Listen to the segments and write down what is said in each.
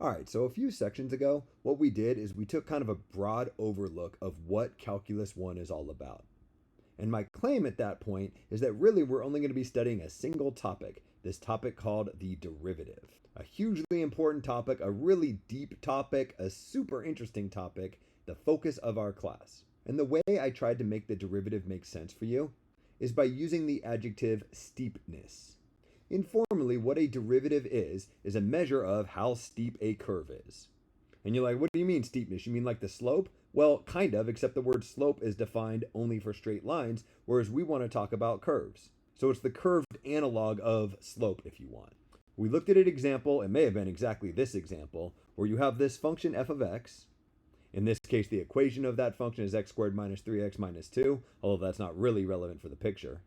All right, so a few sections ago, what we did is we took kind of a broad overlook of what Calculus 1 is all about. And my claim at that point is that really we're only going to be studying a single topic, this topic called the derivative. A hugely important topic, a really deep topic, a super interesting topic, the focus of our class. And the way I tried to make the derivative make sense for you is by using the adjective steepness. Informally, what a derivative is a measure of how steep a curve is. And you're like, what do you mean steepness? You mean like the slope? Well, kind of, except the word slope is defined only for straight lines, whereas we want to talk about curves. So it's the curved analog of slope, if you want. We looked at an example, it may have been exactly this example, where you have this function f of x. In this case, the equation of that function is x squared minus 3x minus 2, although that's not really relevant for the picture.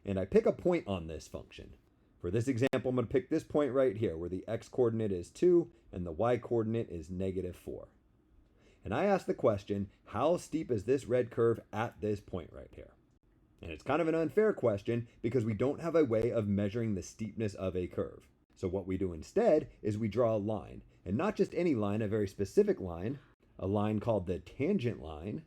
And I pick a point on this function. For this example, I'm going to pick this point right here, where the x coordinate is 2 and the y coordinate is negative 4. And I ask the question, how steep is this red curve at this point right here? And it's kind of an unfair question because we don't have a way of measuring the steepness of a curve. So what we do instead is we draw a line, and not just any line, a very specific line, a line called the tangent line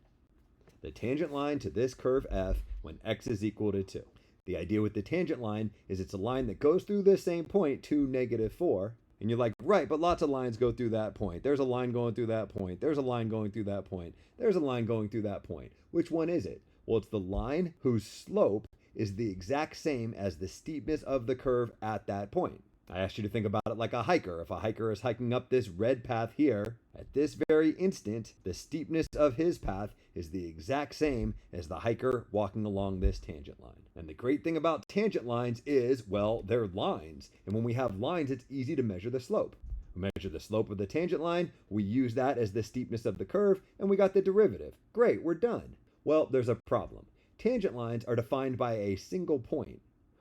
to this curve f when x is equal to 2. The idea with the tangent line is it's a line that goes through this same point, 2, negative 4. And you're like, right, but lots of lines go through that point. There's a line going through that point. There's a line going through that point. There's a line going through that point. Which one is it? Well, it's the line whose slope is the exact same as the steepness of the curve at that point. I asked you to think about it like a hiker. If a hiker is hiking up this red path here, at this very instant, the steepness of his path is the exact same as the hiker walking along this tangent line. And the great thing about tangent lines is, well, they're lines. And when we have lines, it's easy to measure the slope. We measure the slope of the tangent line, we use that as the steepness of the curve, and we got the derivative. Great, we're done. Well, there's a problem. Tangent lines are defined by a single point.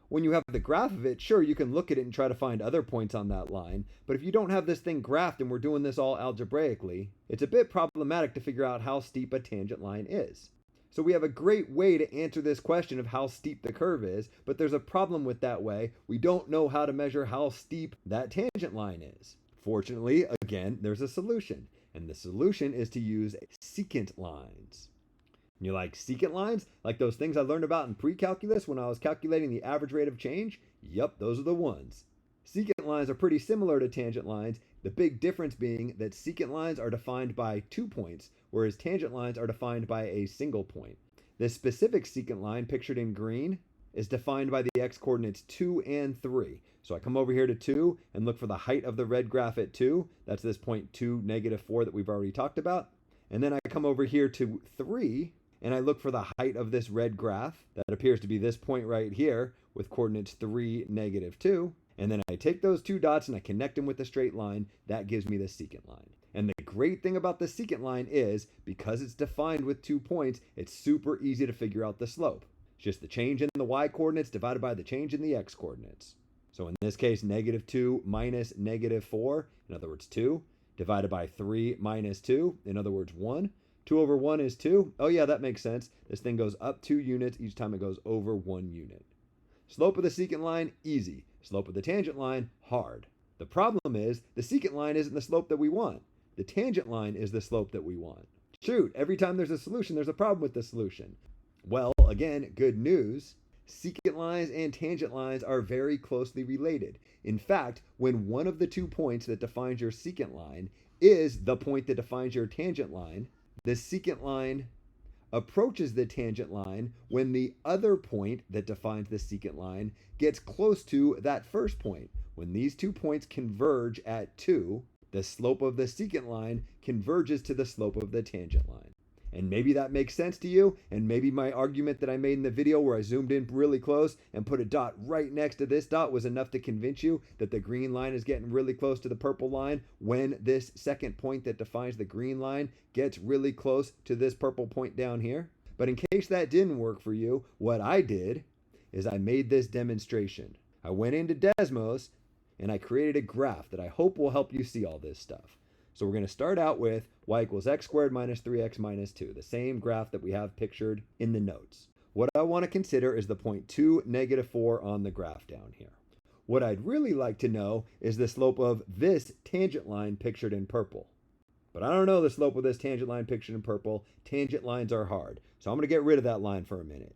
When you have the graph of it, sure, you can look at it and try to find other points on that line, but if you don't have this thing graphed and we're doing this all algebraically, it's a bit problematic to figure out how steep a tangent line is. So we have a great way to answer this question of how steep the curve is, but there's a problem with that way. We don't know how to measure how steep that tangent line is. Fortunately, again, there's a solution, and the solution is to use secant lines. You like secant lines? Like those things I learned about in pre-calculus when I was calculating the average rate of change? Yup, those are the ones. Secant lines are pretty similar to tangent lines, the big difference being that secant lines are defined by 2 points, whereas tangent lines are defined by a single point. This specific secant line, pictured in green, is defined by the x-coordinates 2 and 3. So I come over here to 2 and look for the height of the red graph at 2. That's this point 2, negative 4 that we've already talked about. And then I come over here to 3 and I look for the height of this red graph that appears to be this point right here with coordinates 3, negative 2. And then I take those two dots and I connect them with a straight line. That gives me the secant line. And the great thing about the secant line is, because it's defined with 2 points, it's super easy to figure out the slope. It's just the change in the y coordinates divided by the change in the x coordinates. So in this case, negative 2 minus negative 4, in other words 2, divided by 3 minus 2, in other words 1. 2 over 1 is 2. Oh yeah, that makes sense. This thing goes up 2 units each time it goes over 1 unit. Slope of the secant line, easy. Slope of the tangent line, hard. The problem is, the secant line isn't the slope that we want. The tangent line is the slope that we want. Shoot, every time there's a solution, there's a problem with the solution. Well, again, good news. Secant lines and tangent lines are very closely related. In fact, when one of the 2 points that defines your secant line is the point that defines your tangent line, the secant line approaches the tangent line when the other point that defines the secant line gets close to that first point. When these 2 points converge at 2, the slope of the secant line converges to the slope of the tangent line. And maybe that makes sense to you, and maybe my argument that I made in the video where I zoomed in really close and put a dot right next to this dot was enough to convince you that the green line is getting really close to the purple line when this second point that defines the green line gets really close to this purple point down here. But in case that didn't work for you, what I did is I made this demonstration. I went into Desmos and I created a graph that I hope will help you see all this stuff. So we're going to start out with y equals x squared minus 3x minus 2, the same graph that we have pictured in the notes. What I want to consider is the point 2, negative 4 on the graph down here. What I'd really like to know is the slope of this tangent line pictured in purple. But I don't know the slope of this tangent line pictured in purple. Tangent lines are hard. So I'm going to get rid of that line for a minute.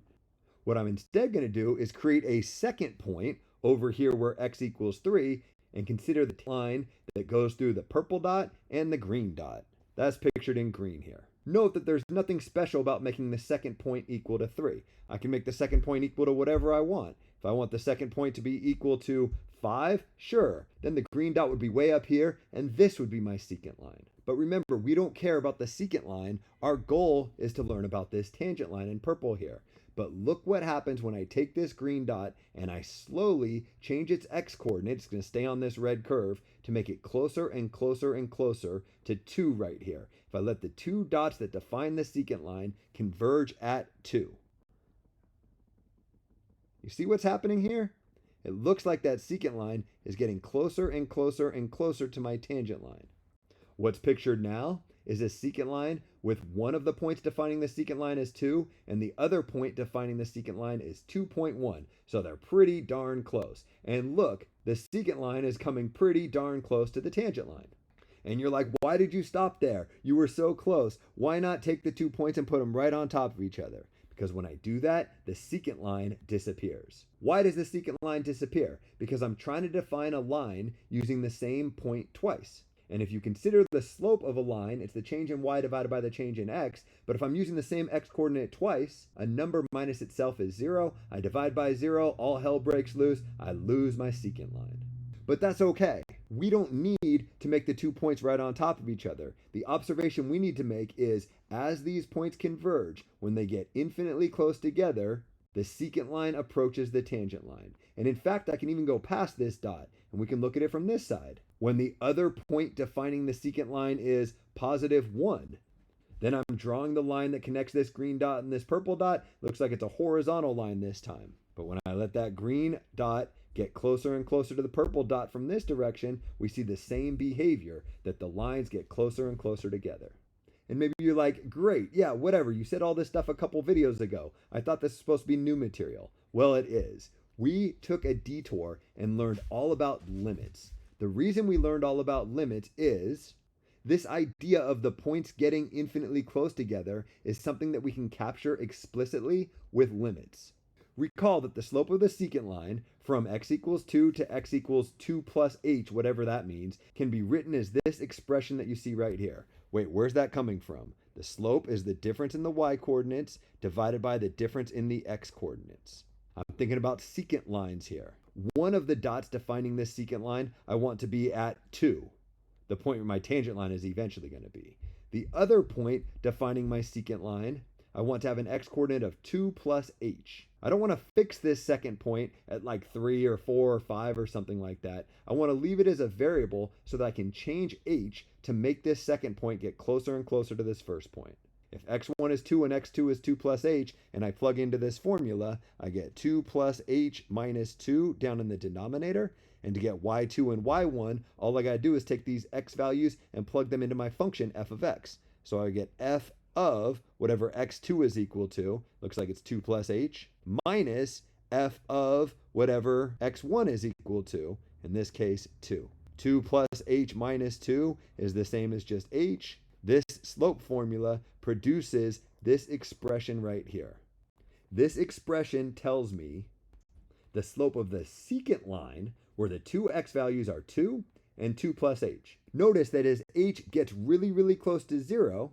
What I'm instead going to do is create a second point over here where x equals 3 and consider the line that goes through the purple dot and the green dot. That's pictured in green here. Note that there's nothing special about making the second point equal to 3. I can make the second point equal to whatever I want. If I want the second point to be equal to 5, sure. Then the green dot would be way up here, and this would be my secant line. But remember, we don't care about the secant line. Our goal is to learn about this tangent line in purple here. But look what happens when I take this green dot and I slowly change its x-coordinate. It's going to stay on this red curve to make it closer and closer and closer to 2 right here. If I let the two dots that define the secant line converge at 2. You see what's happening here? It looks like that secant line is getting closer and closer and closer to my tangent line. What's pictured now is a secant line with one of the points defining the secant line as 2 and the other point defining the secant line is 2.1. So they're pretty darn close. And look, the secant line is coming pretty darn close to the tangent line. And you're like, why did you stop there? You were so close. Why not take the 2 points and put them right on top of each other? Because when I do that, the secant line disappears. Why does the secant line disappear? Because I'm trying to define a line using the same point twice. And if you consider the slope of a line, it's the change in y divided by the change in x. But if I'm using the same x coordinate twice, a number minus itself is 0. I divide by 0, all hell breaks loose. I lose my secant line. But that's okay. We don't need to make the 2 points right on top of each other. The observation we need to make is as these points converge, when they get infinitely close together, the secant line approaches the tangent line. And in fact, I can even go past this dot, and we can look at it from this side. When the other point defining the secant line is positive 1, then I'm drawing the line that connects this green dot and this purple dot. Looks like it's a horizontal line this time. But when I let that green dot get closer and closer to the purple dot from this direction, we see the same behavior, that the lines get closer and closer together. And maybe you're like, great, yeah, whatever. You said all this stuff a couple videos ago. I thought this was supposed to be new material. Well, it is. We took a detour and learned all about limits. The reason we learned all about limits is this idea of the points getting infinitely close together is something that we can capture explicitly with limits. Recall that the slope of the secant line from x equals 2 to x equals 2 plus h, whatever that means, can be written as this expression that you see right here. Wait, where's that coming from? The slope is the difference in the y coordinates divided by the difference in the x coordinates. I'm thinking about secant lines here. One of the dots defining this secant line, I want to be at 2, the point where my tangent line is eventually going to be. The other point defining my secant line, I want to have an x coordinate of 2 plus h. I don't want to fix this second point at like 3 or 4 or 5 or something like that. I want to leave it as a variable so that I can change h to make this second point get closer and closer to this first point. If x1 is 2 and x2 is 2 plus h, and I plug into this formula, I get 2 plus h minus 2 down in the denominator. And to get y2 and y1, all I got to do is take these x values and plug them into my function f of x. So I get f of whatever x2 is equal to, looks like it's 2 plus h, minus f of whatever x1 is equal to, in this case 2. 2 plus h minus 2 is the same as just h. This slope formula produces this expression right here. This expression tells me the slope of the secant line, where the two x values are 2 and 2 plus h. Notice that as h gets really, really close to 0,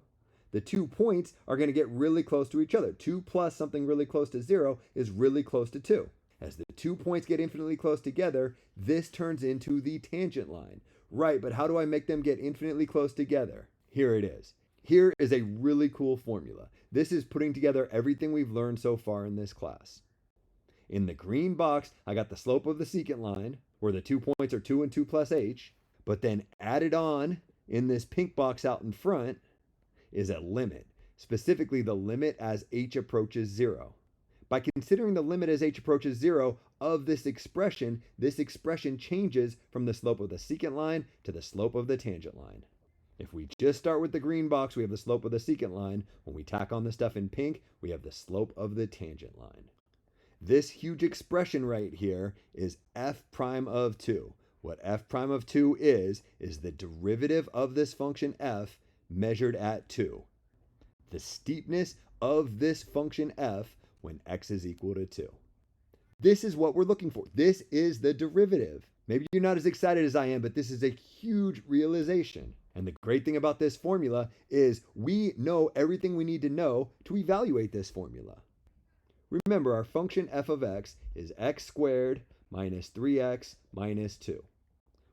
the 2 points are going to get really close to each other. 2 plus something really close to 0 is really close to 2. As the 2 points get infinitely close together, this turns into the tangent line. Right, but how do I make them get infinitely close together? Here it is. Here is a really cool formula. This is putting together everything we've learned so far in this class. In the green box, I got the slope of the secant line, where the 2 points are 2 and 2 plus h, but then added on in this pink box out in front is a limit, specifically the limit as h approaches 0. By considering the limit as h approaches 0 of this expression changes from the slope of the secant line to the slope of the tangent line. If we just start with the green box, we have the slope of the secant line. When we tack on the stuff in pink, we have the slope of the tangent line. This huge expression right here is f prime of 2. What f prime of 2 is the derivative of this function f measured at 2. The steepness of this function f when x is equal to 2. This is what we're looking for. This is the derivative. Maybe you're not as excited as I am, but this is a huge realization. And the great thing about this formula is we know everything we need to know to evaluate this formula. Remember, our function f of x is x squared minus 3x minus 2.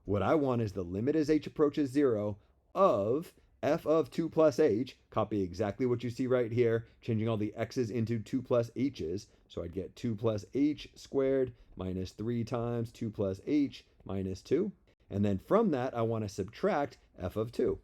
What I want is the limit as h approaches 0 of f of 2 plus h, copy exactly what you see right here, changing all the x's into 2 plus h's. So I'd get 2 plus h squared minus 3 times 2 plus h minus 2. And then from that, I want to subtract f of 2.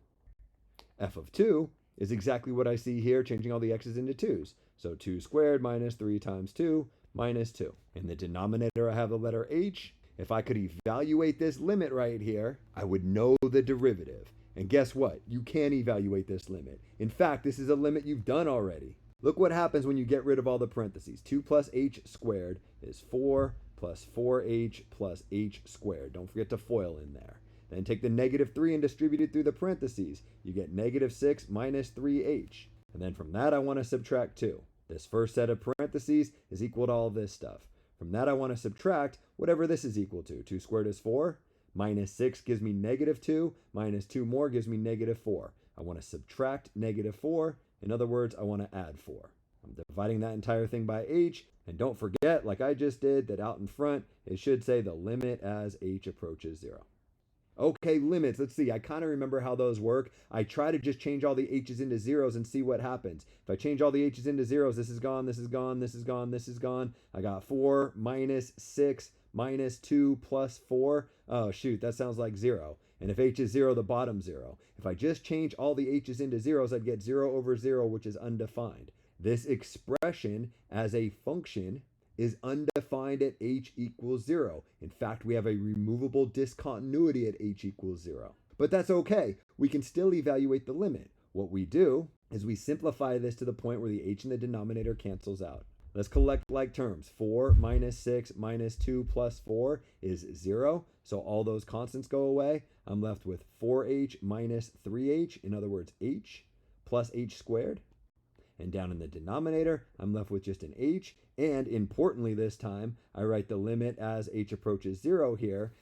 F of 2 is exactly what I see here, changing all the x's into 2's. So 2 squared minus 3 times 2 minus 2. In the denominator, I have the letter h. If I could evaluate this limit right here, I would know the derivative. And guess what? You can evaluate this limit. In fact, this is a limit you've done already. Look what happens when you get rid of all the parentheses. 2 plus h squared is 4 plus 4h plus h squared. Don't forget to FOIL in there. Then take the negative 3 and distribute it through the parentheses. You get negative 6 minus 3h. And then from that, I want to subtract 2. This first set of parentheses is equal to all this stuff. From that, I want to subtract whatever this is equal to. 2 squared is 4. Minus 6 gives me negative 2. Minus 2 more gives me negative 4. I want to subtract negative 4. In other words, I want to add 4. I'm dividing that entire thing by h. And don't forget, like I just did, that out in front, it should say the limit as h approaches 0. Okay, limits. Let's see. I kind of remember how those work. I try to just change all the h's into zeros and see what happens. If I change all the h's into zeros, this is gone, this is gone, this is gone, this is gone. I got 4 minus 6 minus 2 plus 4. Oh, shoot, that sounds like 0. And if h is 0, the bottom's 0. If I just change all the h's into zeros, I'd get 0 over 0, which is undefined. This expression as a function is undefined at h equals 0. In fact, we have a removable discontinuity at h equals 0. But that's okay. We can still evaluate the limit. What we do is we simplify this to the point where the h in the denominator cancels out. Let's collect like terms. 4 minus 6 minus 2 plus 4 is 0. So all those constants go away. I'm left with 4h minus 3h, in other words, h, plus h squared. And down in the denominator, I'm left with just an h. And importantly this time, I write the limit as h approaches 0 here.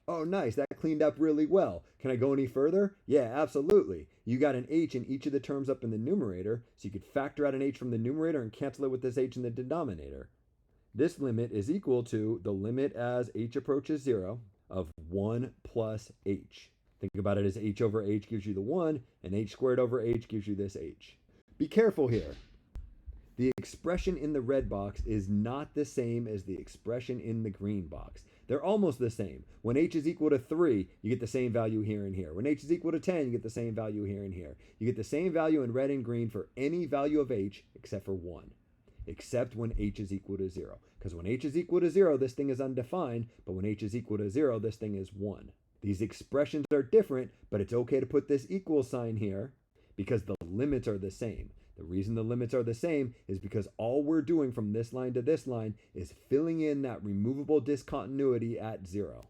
Oh, nice. That cleaned up really well. Can I go any further? Yeah, absolutely. You got an h in each of the terms up in the numerator, so you could factor out an h from the numerator and cancel it with this h in the denominator. This limit is equal to the limit as h approaches 0 of 1 plus h. Think about it as h over h gives you the 1, and h squared over h gives you this h. Be careful here. The expression in the red box is not the same as the expression in the green box. They're almost the same. When h is equal to 3, you get the same value here and here. When h is equal to 10, you get the same value here and here. You get the same value in red and green for any value of h except for 1. Except when h is equal to 0. Because when h is equal to 0, this thing is undefined. But when h is equal to 0, this thing is 1. These expressions are different, but it's okay to put this equal sign here because the limits are the same. The reason the limits are the same is because all we're doing from this line to this line is filling in that removable discontinuity at 0.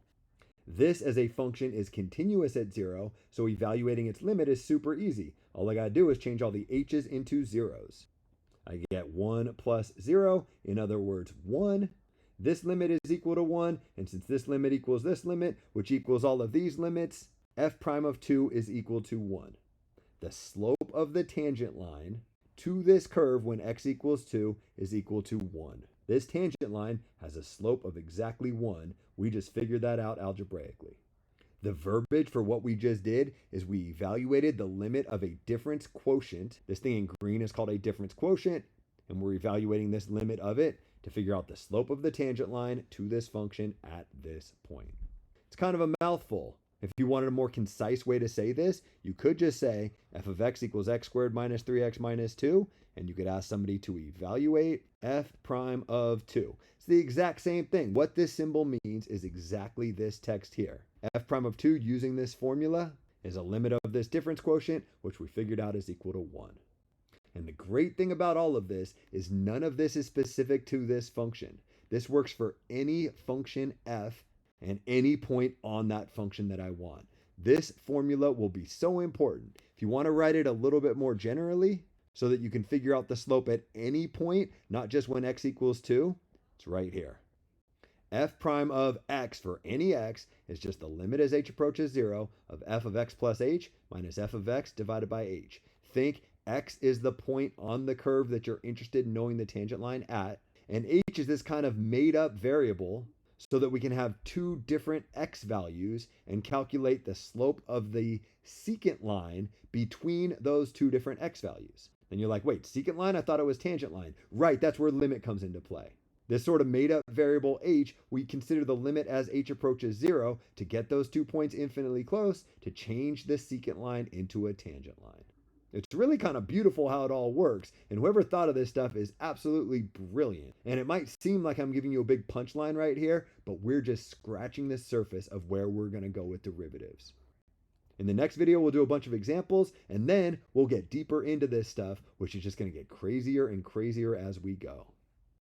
This as a function is continuous at 0, so evaluating its limit is super easy. All I gotta do is change all the h's into zeros. I get 1 plus 0, in other words 1. This limit is equal to 1, and since this limit equals this limit, which equals all of these limits, f prime of 2 is equal to 1. The slope of the tangent line to this curve when x equals 2 is equal to 1. This tangent line has a slope of exactly 1. We just figured that out algebraically. The verbiage for what we just did is we evaluated the limit of a difference quotient. This thing in green is called a difference quotient, and we're evaluating this limit of it to figure out the slope of the tangent line to this function at this point. It's kind of a mouthful. If you wanted a more concise way to say this, you could just say f of x equals x squared minus 3x minus 2, and you could ask somebody to evaluate f prime of 2. It's the exact same thing. What this symbol means is exactly this text here. F prime of 2 using this formula is a limit of this difference quotient, which we figured out is equal to 1. And the great thing about all of this is none of this is specific to this function. This works for any function f and any point on that function that I want. This formula will be so important. If you want to write it a little bit more generally so that you can figure out the slope at any point, not just when x equals 2, it's right here. F prime of x for any x is just the limit as h approaches 0 of f of x plus h minus f of x divided by h. Think x is the point on the curve that you're interested in knowing the tangent line at, and h is this kind of made up variable so that we can have two different x values and calculate the slope of the secant line between those two different x values. And you're like, wait, secant line? I thought it was tangent line. Right, that's where limit comes into play. This sort of made up variable h, we consider the limit as h approaches 0 to get those 2 points infinitely close to change the secant line into a tangent line. It's really kind of beautiful how it all works, and whoever thought of this stuff is absolutely brilliant. And it might seem like I'm giving you a big punchline right here, but we're just scratching the surface of where we're going to go with derivatives. In the next video, we'll do a bunch of examples, and then we'll get deeper into this stuff, which is just going to get crazier and crazier as we go.